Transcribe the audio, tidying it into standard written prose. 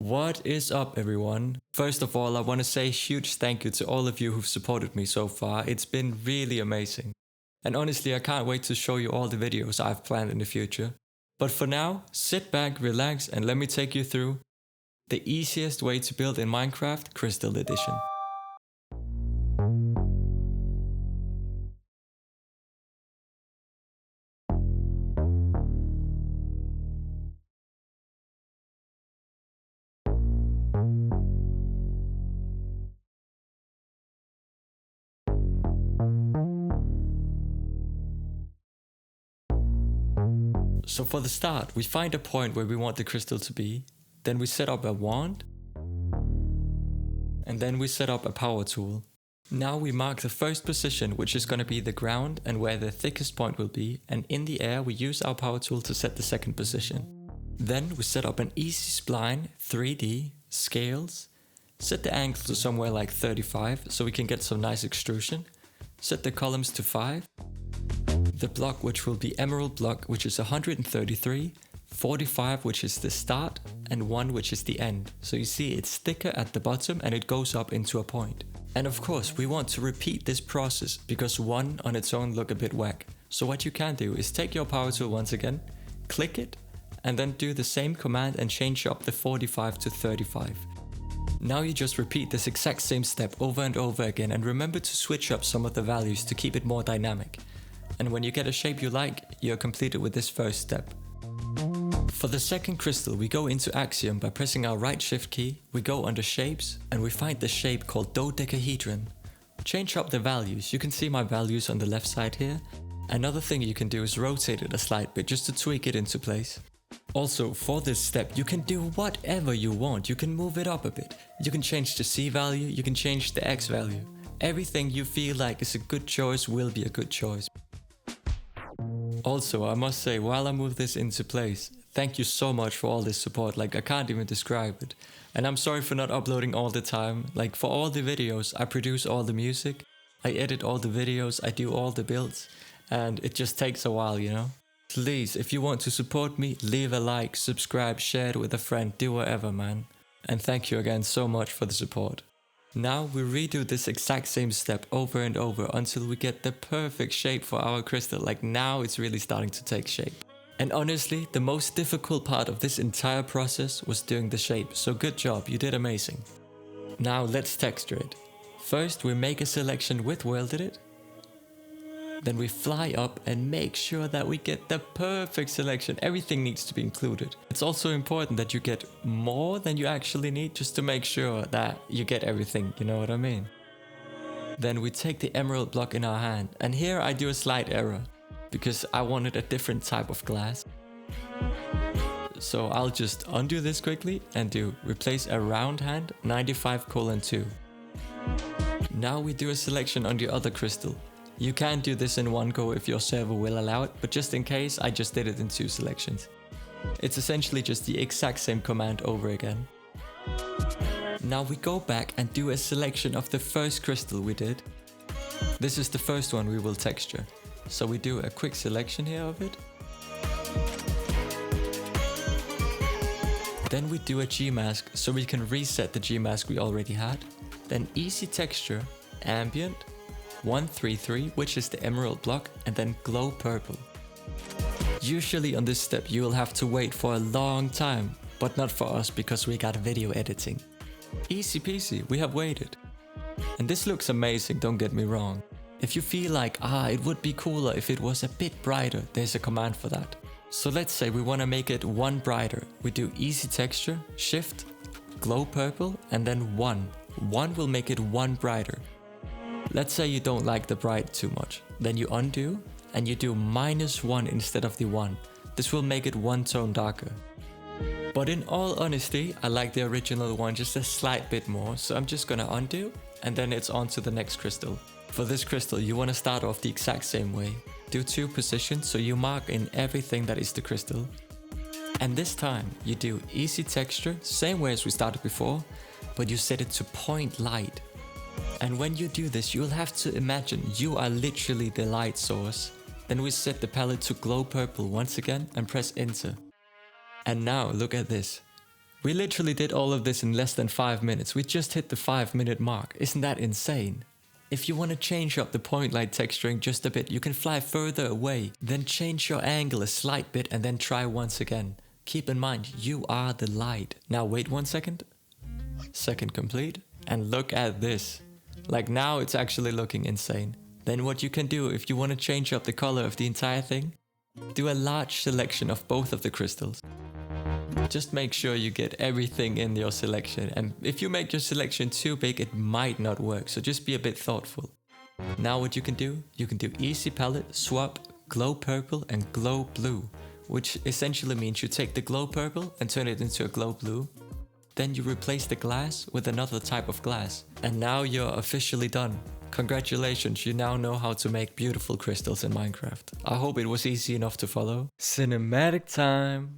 What is up, everyone? First of all, I want to say a huge thank you to all of you who've supported me so far. It's been really amazing. And honestly, I can't wait to show you all the videos I've planned in the future. But for now, sit back, relax, and let me take you through the easiest way to build in Minecraft Crystal Edition. So for the start, we find a point where we want the crystal to be, then we set up a wand, and then we set up a power tool. Now we mark the first position, which is going to be the ground and where the thickest point will be, and in the air we use our power tool to set the second position. Then we set up an easy spline, 3D, scales, set the angle to somewhere like 35 so we can get some nice extrusion, set the columns to 5, the block which will be emerald block, which is 133, 45 which is the start, and 1 which is the end. So you see it's thicker at the bottom and it goes up into a point. And of course we want to repeat this process because 1 on its own look a bit whack. So what you can do is take your power tool once again, click it, and then do the same command and change up the 45 to 35. Now you just repeat this exact same step over and over again, and remember to switch up some of the values to keep it more dynamic. And when you get a shape you like, you're completed with this first step. For the second crystal, we go into Axiom by pressing our right shift key, we go under shapes, and we find the shape called dodecahedron. Change up the values. You can see my values on the left side here. Another thing you can do is rotate it a slight bit just to tweak it into place. Also, for this step, you can do whatever you want. You can move it up a bit. You can change the C value, you can change the X value. Everything you feel like is a good choice will be a good choice. Also, I must say, while I move this into place, thank you so much for all this support. Like, I can't even describe it. And I'm sorry for not uploading all the time. Like, for all the videos, I produce all the music, I edit all the videos, I do all the builds, and it just takes a while, you know? Please, if you want to support me, leave a like, subscribe, share it with a friend, do whatever, man. And thank you again so much for the support. Now we redo this exact same step over and over until we get the perfect shape for our crystal. Like, now it's really starting to take shape. And honestly, the most difficult part of this entire process was doing the shape, so good job, you did amazing. Now let's texture it. First we make a selection with EZEdits. Then we fly up and make sure that we get the perfect selection. Everything needs to be included. It's also important that you get more than you actually need, just to make sure that you get everything, you know what I mean? Then we take the emerald block in our hand, and here I do a slight error because I wanted a different type of glass. So I'll just undo this quickly and do replace a round hand 95:2. Now we do a selection on the other crystal. You can do this in one go if your server will allow it, but just in case, I just did it in 2 selections. It's essentially just the exact same command over again. Now we go back and do a selection of the first crystal we did. This is the first one we will texture. So we do a quick selection here of it. Then we do a G-mask so we can reset the G-mask we already had. Then easy texture, ambient, 133, which is the emerald block, and then glow purple. Usually on this step you will have to wait for a long time, but not for us because we got video editing. Easy peasy, we have waited. And this looks amazing, don't get me wrong. If you feel like, it would be cooler if it was a bit brighter, there's a command for that. So let's say we want to make it 1 brighter. We do easy texture, shift, glow purple, and then 1. 1 will make it 1 brighter. Let's say you don't like the bright too much. Then you undo and you do -1 instead of the 1. This will make it 1 tone darker. But in all honesty, I like the original one just a slight bit more, so I'm just gonna undo and then it's on to the next crystal. For this crystal, you want to start off the exact same way. Do 2 positions so you mark in everything that is the crystal. And this time you do easy texture, same way as we started before, but you set it to point light. And when you do this, you'll have to imagine you are literally the light source. Then we set the palette to glow purple once again and press enter. And now look at this. We literally did all of this in less than 5 minutes. We just hit the 5-minute mark. Isn't that insane? If you want to change up the point light texturing just a bit, you can fly further away, then change your angle a slight bit and then try once again. Keep in mind, you are the light. Now wait 1 second. Second complete. And look at this. Like now it's actually looking insane. Then what you can do if you want to change up the color of the entire thing, do a large selection of both of the crystals. Just make sure you get everything in your selection, and if you make your selection too big it might not work, so just be a bit thoughtful. Now what you can do easy palette, swap, glow purple and glow blue, which essentially means you take the glow purple and turn it into a glow blue. Then you replace the glass with another type of glass. And now you're officially done. Congratulations, you now know how to make beautiful crystals in Minecraft. I hope it was easy enough to follow. Cinematic time!